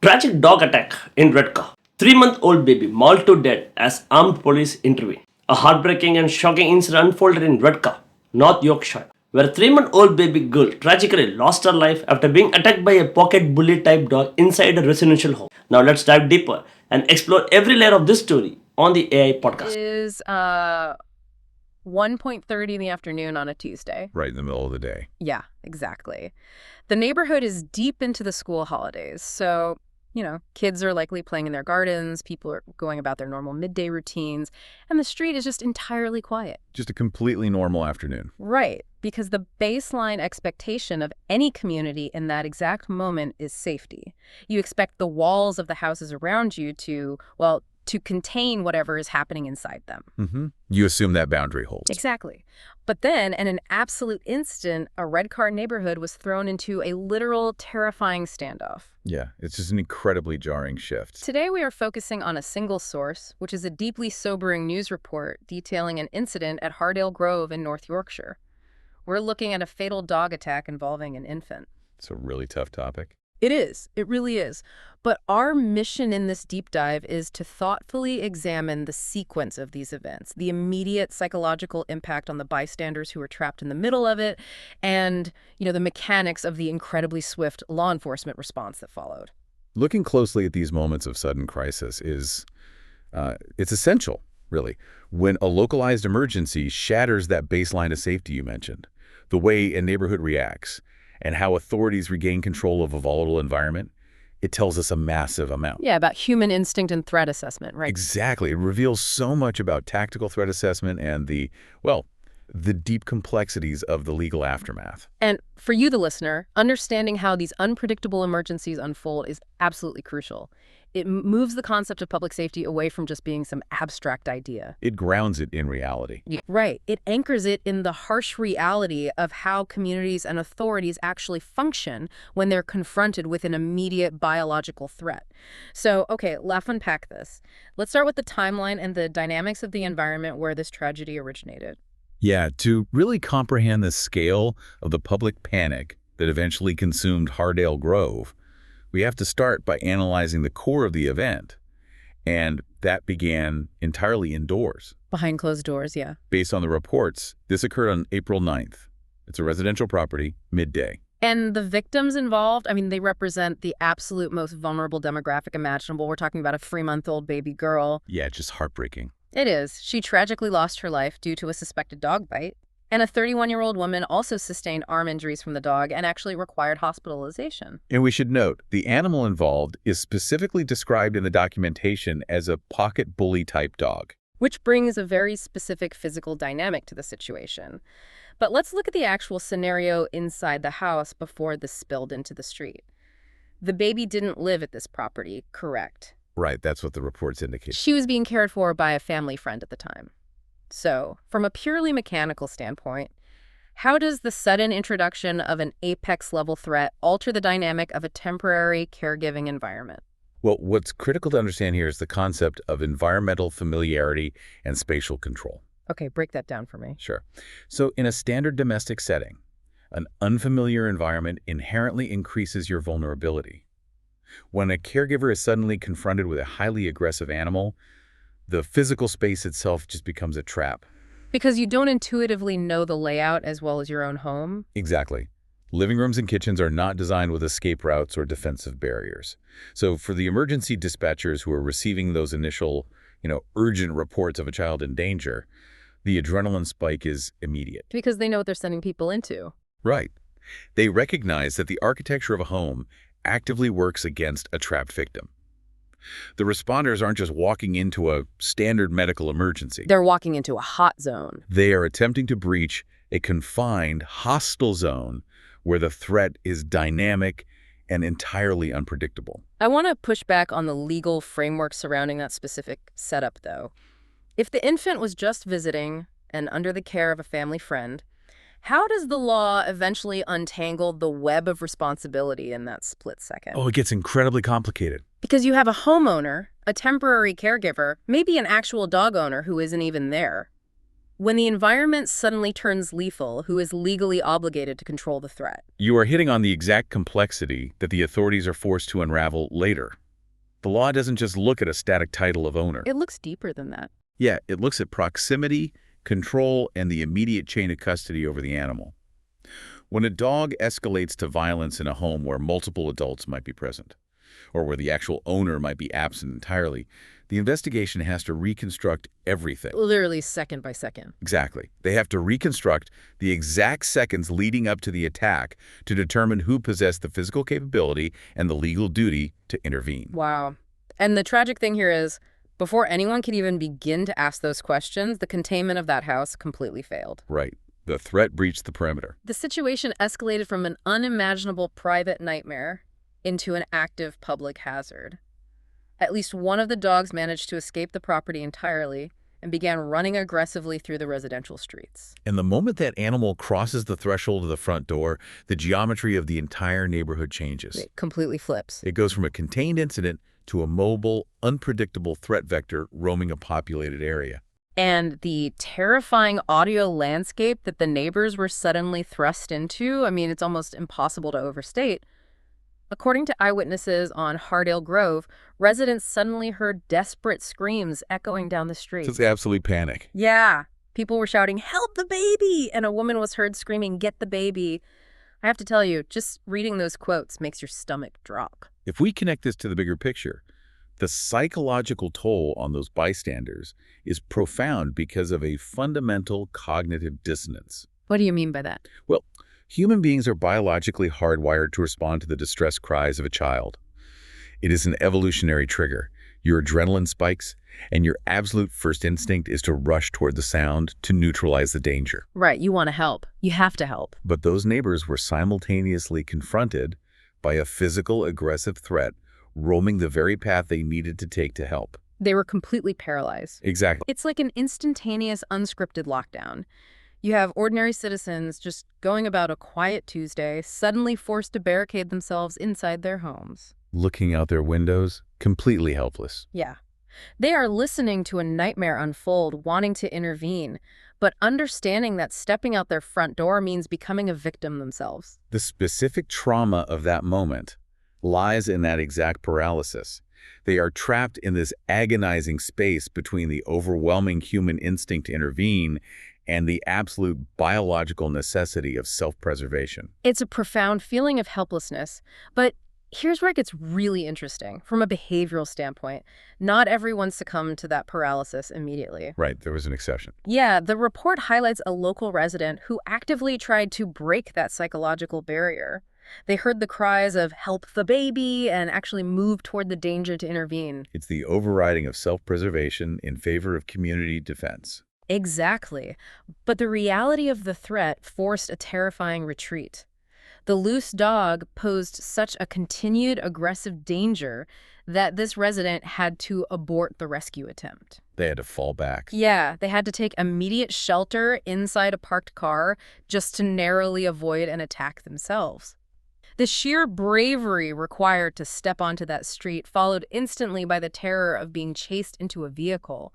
Tragic dog attack in Redcar. 3-month-old baby mauled to death as armed police intervene. A heartbreaking and shocking incident unfolded in Redcar, North Yorkshire, where a 3-month-old baby girl tragically lost her life after being attacked by a pocket bully type dog inside a residential home. Now let's dive deeper and explore every layer of this story on the AI podcast. It is 1:30 in the afternoon on a Tuesday. Right in the middle of the day. Yeah, exactly. The neighborhood is deep into the school holidays, so, kids are likely playing in their gardens, people are going about their normal midday routines, and the street is just entirely quiet. Just a completely normal afternoon. Right, because the baseline expectation of any community in that exact moment is safety. You expect the walls of the houses around you to contain whatever is happening inside them. Mm-hmm. You assume that boundary holds. Exactly. But then, in an absolute instant, a Redcar neighborhood was thrown into a literal terrifying standoff. Yeah, it's just an incredibly jarring shift. Today, we are focusing on a single source, which is a deeply sobering news report detailing an incident at Hardale Grove in North Yorkshire. We're looking at a fatal dog attack involving an infant. It's a really tough topic. It is. It really is. But our mission in this deep dive is to thoughtfully examine the sequence of these events, the immediate psychological impact on the bystanders who were trapped in the middle of it, and, the mechanics of the incredibly swift law enforcement response that followed. Looking closely at these moments of sudden crisis is, it's essential, really, when a localized emergency shatters that baseline of safety you mentioned, the way a neighborhood reacts, and how authorities regain control of a volatile environment. It tells us a massive amount. Yeah, about human instinct and threat assessment, right? Exactly. It reveals so much about tactical threat assessment and the deep complexities of the legal aftermath. And for you, the listener, understanding how these unpredictable emergencies unfold is absolutely crucial. It moves the concept of public safety away from just being some abstract idea. It grounds it in reality. Right. It anchors it in the harsh reality of how communities and authorities actually function when they're confronted with an immediate biological threat. So, okay, let's unpack this. Let's start with the timeline and the dynamics of the environment where this tragedy originated. Yeah, to really comprehend the scale of the public panic that eventually consumed Hardale Grove, we have to start by analyzing the core of the event, and that began entirely indoors. Behind closed doors, yeah. Based on the reports, this occurred on April 9th. It's a residential property, midday. And the victims involved, they represent the absolute most vulnerable demographic imaginable. We're talking about a 3-month-old baby girl. Yeah, just heartbreaking. It is. She tragically lost her life due to a suspected dog bite. And a 31-year-old woman also sustained arm injuries from the dog and actually required hospitalization. And we should note, the animal involved is specifically described in the documentation as a pocket bully type dog. Which brings a very specific physical dynamic to the situation. But let's look at the actual scenario inside the house before this spilled into the street. The baby didn't live at this property, correct? Right, that's what the reports indicate. She was being cared for by a family friend at the time. So, from a purely mechanical standpoint, how does the sudden introduction of an apex-level threat alter the dynamic of a temporary caregiving environment? Well, what's critical to understand here is the concept of environmental familiarity and spatial control. Okay, break that down for me. Sure. So, in a standard domestic setting, an unfamiliar environment inherently increases your vulnerability. When a caregiver is suddenly confronted with a highly aggressive animal, the physical space itself just becomes a trap. Because you don't intuitively know the layout as well as your own home? Exactly. Living rooms and kitchens are not designed with escape routes or defensive barriers. So for the emergency dispatchers who are receiving those initial, urgent reports of a child in danger, the adrenaline spike is immediate. Because they know what they're sending people into. Right. They recognize that the architecture of a home actively works against a trapped victim. The responders aren't just walking into a standard medical emergency. They're walking into a hot zone. They are attempting to breach a confined, hostile zone where the threat is dynamic and entirely unpredictable. I want to push back on the legal framework surrounding that specific setup, though. If the infant was just visiting and under the care of a family friend, how does the law eventually untangle the web of responsibility in that split second? Oh, it gets incredibly complicated. Because you have a homeowner, a temporary caregiver, maybe an actual dog owner who isn't even there. When the environment suddenly turns lethal, who is legally obligated to control the threat? You are hitting on the exact complexity that the authorities are forced to unravel later. The law doesn't just look at a static title of owner. It looks deeper than that. Yeah, it looks at proximity, control, and the immediate chain of custody over the animal. When a dog escalates to violence in a home where multiple adults might be present, or where the actual owner might be absent entirely, the investigation has to reconstruct everything. Literally second by second. Exactly. They have to reconstruct the exact seconds leading up to the attack to determine who possessed the physical capability and the legal duty to intervene. Wow. And the tragic thing here is, before anyone could even begin to ask those questions, the containment of that house completely failed. Right. The threat breached the perimeter. The situation escalated from an unimaginable private nightmare into an active public hazard. At least one of the dogs managed to escape the property entirely and began running aggressively through the residential streets. And the moment that animal crosses the threshold of the front door, the geometry of the entire neighborhood changes. It completely flips. It goes from a contained incident to a mobile, unpredictable threat vector roaming a populated area. And the terrifying audio landscape that the neighbors were suddenly thrust into, I mean, it's almost impossible to overstate. According to eyewitnesses on Hardale Grove, residents suddenly heard desperate screams echoing down the street. It's absolute panic. Yeah. People were shouting, "Help the baby!" And a woman was heard screaming, "Get the baby!" I have to tell you, just reading those quotes makes your stomach drop. If we connect this to the bigger picture, the psychological toll on those bystanders is profound because of a fundamental cognitive dissonance. What do you mean by that? Well, human beings are biologically hardwired to respond to the distress cries of a child. It is an evolutionary trigger. Your adrenaline spikes, and your absolute first instinct is to rush toward the sound to neutralize the danger. Right, you want to help. You have to help. But those neighbors were simultaneously confronted by a physical, aggressive threat roaming the very path they needed to take to help. They were completely paralyzed. Exactly. It's like an instantaneous, unscripted lockdown. You have ordinary citizens just going about a quiet Tuesday, suddenly forced to barricade themselves inside their homes. Looking out their windows, completely helpless. Yeah. They are listening to a nightmare unfold, wanting to intervene, but understanding that stepping out their front door means becoming a victim themselves. The specific trauma of that moment lies in that exact paralysis. They are trapped in this agonizing space between the overwhelming human instinct to intervene and the absolute biological necessity of self-preservation. It's a profound feeling of helplessness, but here's where it gets really interesting. From a behavioral standpoint, not everyone succumbed to that paralysis immediately. Right, there was an exception. Yeah, the report highlights a local resident who actively tried to break that psychological barrier. They heard the cries of "help the baby" and actually moved toward the danger to intervene. It's the overriding of self-preservation in favor of community defense. Exactly. But the reality of the threat forced a terrifying retreat. The loose dog posed such a continued aggressive danger that this resident had to abort the rescue attempt. They had to fall back. Yeah, they had to take immediate shelter inside a parked car just to narrowly avoid an attack themselves. The sheer bravery required to step onto that street followed instantly by the terror of being chased into a vehicle.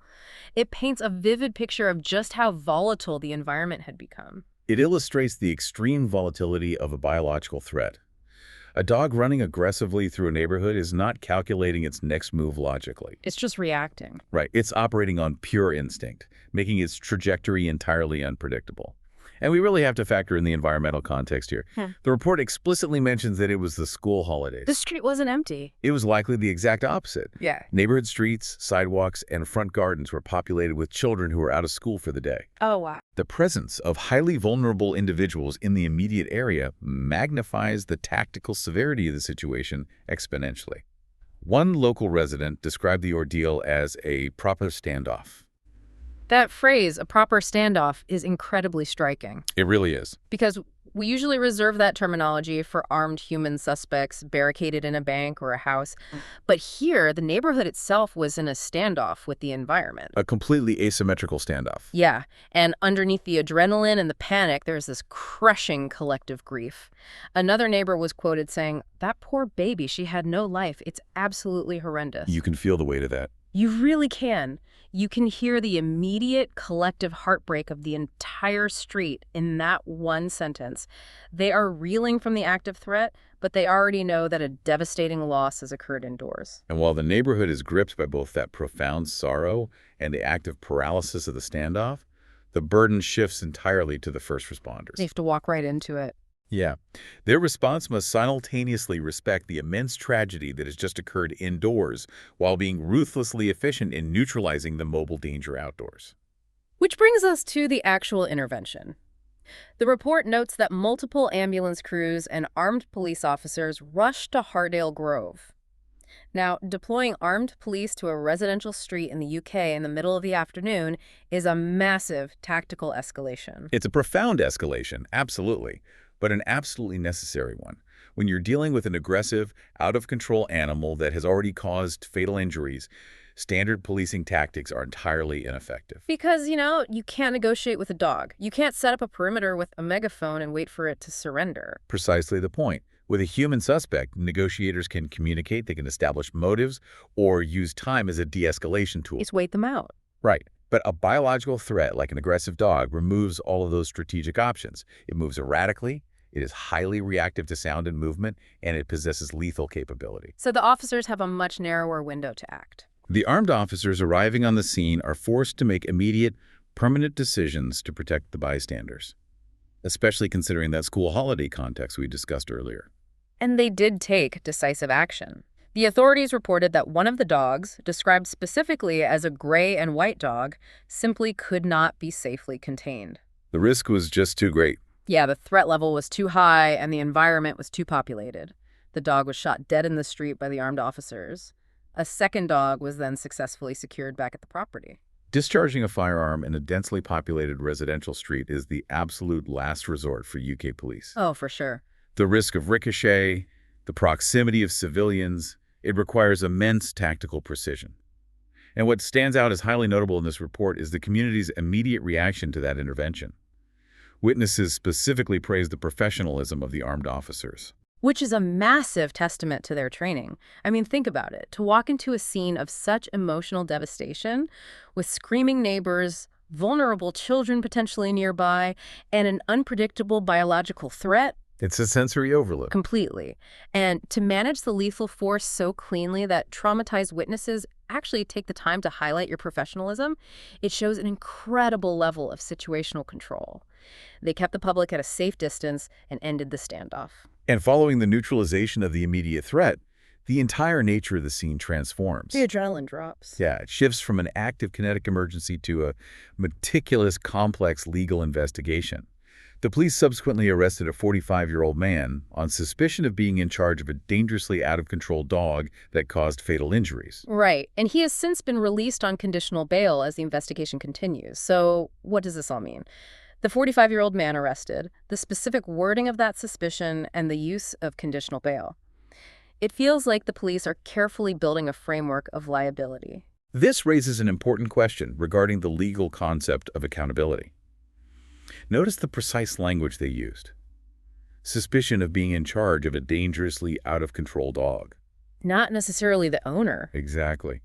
It paints a vivid picture of just how volatile the environment had become. It illustrates the extreme volatility of a biological threat. A dog running aggressively through a neighborhood is not calculating its next move logically. It's just reacting. Right, it's operating on pure instinct, making its trajectory entirely unpredictable. And we really have to factor in the environmental context here. The report explicitly mentions that it was the school holidays. The street wasn't empty. It was likely the exact opposite. Yeah. Neighborhood streets, sidewalks, and front gardens were populated with children who were out of school for the day. Oh, wow. The presence of highly vulnerable individuals in the immediate area magnifies the tactical severity of the situation exponentially. One local resident described the ordeal as a proper standoff. That phrase, "a proper standoff," is incredibly striking. It really is. Because we usually reserve that terminology for armed human suspects barricaded in a bank or a house. But here, the neighborhood itself was in a standoff with the environment. A completely asymmetrical standoff. Yeah, and underneath the adrenaline and the panic, there's this crushing collective grief. Another neighbor was quoted saying, "That poor baby, she had no life. It's absolutely horrendous." You can feel the weight of that. You really can. You can hear the immediate collective heartbreak of the entire street in that one sentence. They are reeling from the active threat, but they already know that a devastating loss has occurred indoors. And while the neighborhood is gripped by both that profound sorrow and the active paralysis of the standoff, the burden shifts entirely to the first responders. They have to walk right into it. Yeah. Their response must simultaneously respect the immense tragedy that has just occurred indoors while being ruthlessly efficient in neutralizing the mobile danger outdoors. Which brings us to the actual intervention. The report notes that multiple ambulance crews and armed police officers rushed to Hardale Grove. Now, deploying armed police to a residential street in the UK in the middle of the afternoon is a massive tactical escalation. It's a profound escalation, absolutely, but an absolutely necessary one. When you're dealing with an aggressive, out-of-control animal that has already caused fatal injuries, standard policing tactics are entirely ineffective. Because, you can't negotiate with a dog. You can't set up a perimeter with a megaphone and wait for it to surrender. Precisely the point. With a human suspect, negotiators can communicate, they can establish motives, or use time as a de-escalation tool. Just wait them out. Right. But a biological threat like an aggressive dog removes all of those strategic options. It moves erratically, it is highly reactive to sound and movement, and it possesses lethal capability. So the officers have a much narrower window to act. The armed officers arriving on the scene are forced to make immediate, permanent decisions to protect the bystanders, especially considering that school holiday context we discussed earlier. And they did take decisive action. The authorities reported that one of the dogs, described specifically as a gray and white dog, simply could not be safely contained. The risk was just too great. Yeah, the threat level was too high and the environment was too populated. The dog was shot dead in the street by the armed officers. A second dog was then successfully secured back at the property. Discharging a firearm in a densely populated residential street is the absolute last resort for UK police. Oh, for sure. The risk of ricochet, the proximity of civilians, it requires immense tactical precision. And what stands out as highly notable in this report is the community's immediate reaction to that intervention. Witnesses specifically praised the professionalism of the armed officers. Which is a massive testament to their training. I mean, think about it. To walk into a scene of such emotional devastation with screaming neighbors, vulnerable children potentially nearby, and an unpredictable biological threat. It's a sensory overload. Completely. And to manage the lethal force so cleanly that traumatized witnesses actually take the time to highlight your professionalism, it shows an incredible level of situational control. They kept the public at a safe distance and ended the standoff. And following the neutralization of the immediate threat, the entire nature of the scene transforms. The adrenaline drops. Yeah, it shifts from an active kinetic emergency to a meticulous, complex legal investigation. The police subsequently arrested a 45-year-old man on suspicion of being in charge of a dangerously out-of-control dog that caused fatal injuries. Right, and he has since been released on conditional bail as the investigation continues. So what does this all mean? The 45-year-old man arrested, the specific wording of that suspicion, and the use of conditional bail. It feels like the police are carefully building a framework of liability. This raises an important question regarding the legal concept of accountability. Notice the precise language they used. Suspicion of being in charge of a dangerously out-of-control dog. Not necessarily the owner. Exactly.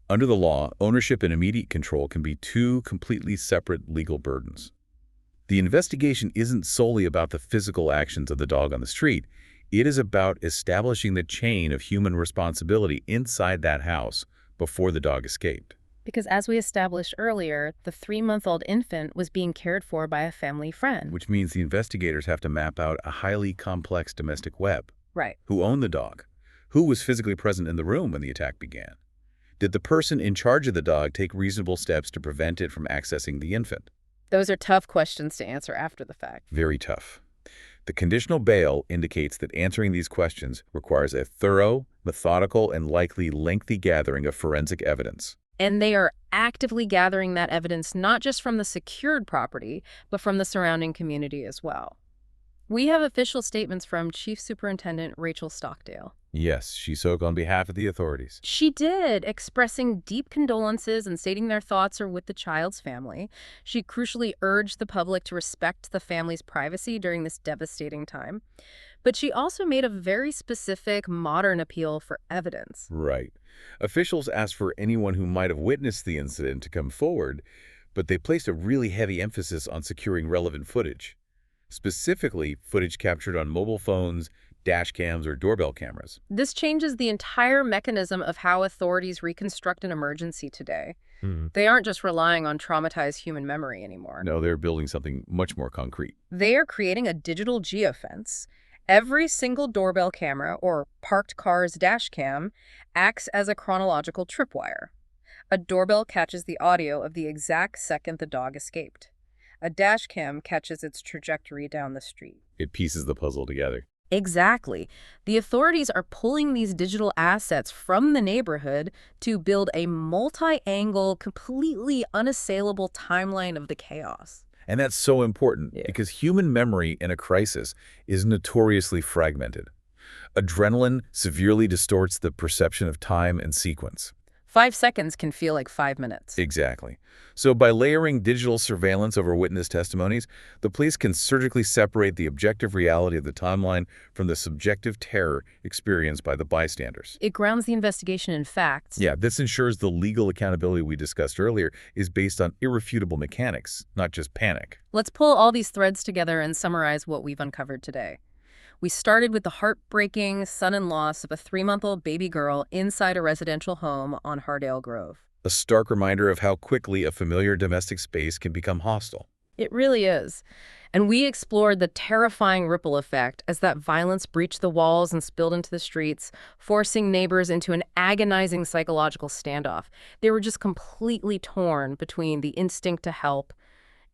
Under the law, ownership and immediate control can be two completely separate legal burdens. The investigation isn't solely about the physical actions of the dog on the street. It is about establishing the chain of human responsibility inside that house before the dog escaped. Because as we established earlier, the 3-month-old infant was being cared for by a family friend. Which means the investigators have to map out a highly complex domestic web. Right. Who owned the dog? Who was physically present in the room when the attack began? Did the person in charge of the dog take reasonable steps to prevent it from accessing the infant? Those are tough questions to answer after the fact. Very tough. The conditional bail indicates that answering these questions requires a thorough, methodical, and likely lengthy gathering of forensic evidence. And they are actively gathering that evidence not just from the secured property, but from the surrounding community as well. We have official statements from Chief Superintendent Rachel Stockdale. Yes, she spoke on behalf of the authorities. She did, expressing deep condolences and stating their thoughts are with the child's family. She crucially urged the public to respect the family's privacy during this devastating time. But she also made a very specific modern appeal for evidence. Right. Officials asked for anyone who might have witnessed the incident to come forward, but they placed a really heavy emphasis on securing relevant footage. Specifically, footage captured on mobile phones, dash cams, or doorbell cameras. This changes the entire mechanism of how authorities reconstruct an emergency today. They aren't just relying on traumatized human memory anymore. No, they're building something much more concrete. They are creating a digital geofence. Every single doorbell camera or parked car's dash cam acts as a chronological tripwire. A doorbell catches the audio of the exact second the dog escaped. A dash cam catches its trajectory down the street. It pieces the puzzle together. Exactly. The authorities are pulling these digital assets from the neighborhood to build a multi-angle, completely unassailable timeline of the chaos. And that's so important because human memory in a crisis is notoriously fragmented. Adrenaline severely distorts the perception of time and sequence. 5 seconds can feel like 5 minutes. Exactly. So by layering digital surveillance over witness testimonies, the police can surgically separate the objective reality of the timeline from the subjective terror experienced by the bystanders. It grounds the investigation in facts. Yeah, this ensures the legal accountability we discussed earlier is based on irrefutable mechanics, not just panic. Let's pull all these threads together and summarize what we've uncovered today. We started with the heartbreaking sudden loss of a 3-month-old baby girl inside a residential home on Hardale Grove. A stark reminder of how quickly a familiar domestic space can become hostile. It really is. And we explored the terrifying ripple effect as that violence breached the walls and spilled into the streets, forcing neighbors into an agonizing psychological standoff. They were just completely torn between the instinct to help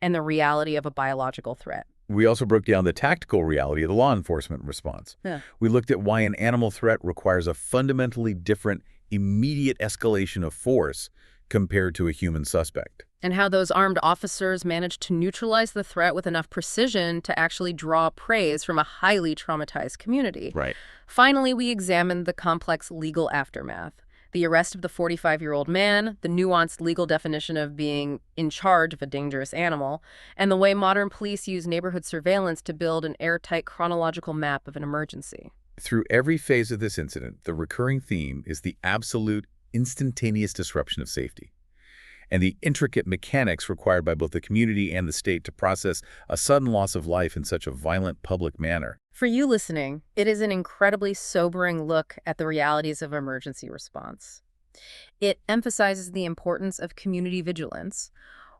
and the reality of a biological threat. We also broke down the tactical reality of the law enforcement response. We looked at why an animal threat requires a fundamentally different, immediate escalation of force compared to a human suspect. And how those armed officers managed to neutralize the threat with enough precision to actually draw praise from a highly traumatized community. Right. Finally, we examined the complex legal aftermath. The arrest of the 45-year-old man, the nuanced legal definition of being in charge of a dangerous animal, and the way modern police use neighborhood surveillance to build an airtight chronological map of an emergency. Through every phase of this incident, the recurring theme is the absolute, instantaneous disruption of safety, and the intricate mechanics required by both the community and the state to process a sudden loss of life in such a violent public manner. For you listening, it is an incredibly sobering look at the realities of emergency response. It emphasizes the importance of community vigilance,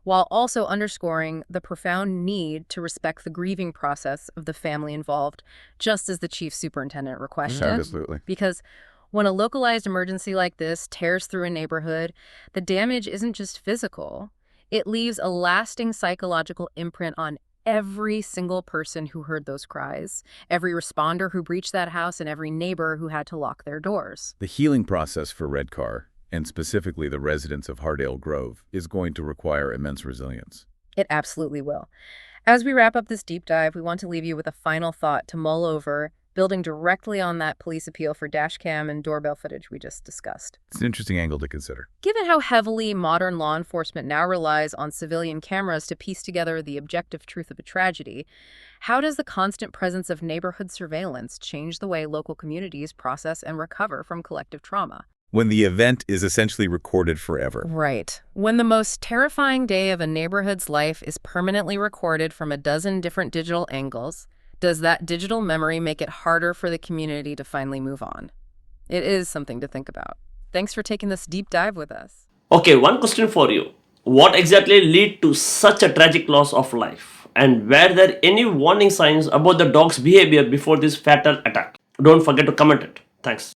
while also underscoring the profound need to respect the grieving process of the family involved, just as the chief superintendent requested. Absolutely. Because when a localized emergency like this tears through a neighborhood, the damage isn't just physical. It leaves a lasting psychological imprint on every single person who heard those cries, every responder who breached that house, and every neighbor who had to lock their doors. The healing process for Redcar, and specifically the residents of Hardale Grove, is going to require immense resilience. It absolutely will. As we wrap up this deep dive, we want to leave you with a final thought to mull over, building directly on that police appeal for dashcam and doorbell footage we just discussed. It's an interesting angle to consider. Given how heavily modern law enforcement now relies on civilian cameras to piece together the objective truth of a tragedy, how does the constant presence of neighborhood surveillance change the way local communities process and recover from collective trauma? When the event is essentially recorded forever. Right. When the most terrifying day of a neighborhood's life is permanently recorded from a dozen different digital angles, does that digital memory make it harder for the community to finally move on? It is something to think about. Thanks for taking this deep dive with us. Okay, one question for you. What exactly led to such a tragic loss of life? And were there any warning signs about the dog's behavior before this fatal attack? Don't forget to comment it. Thanks.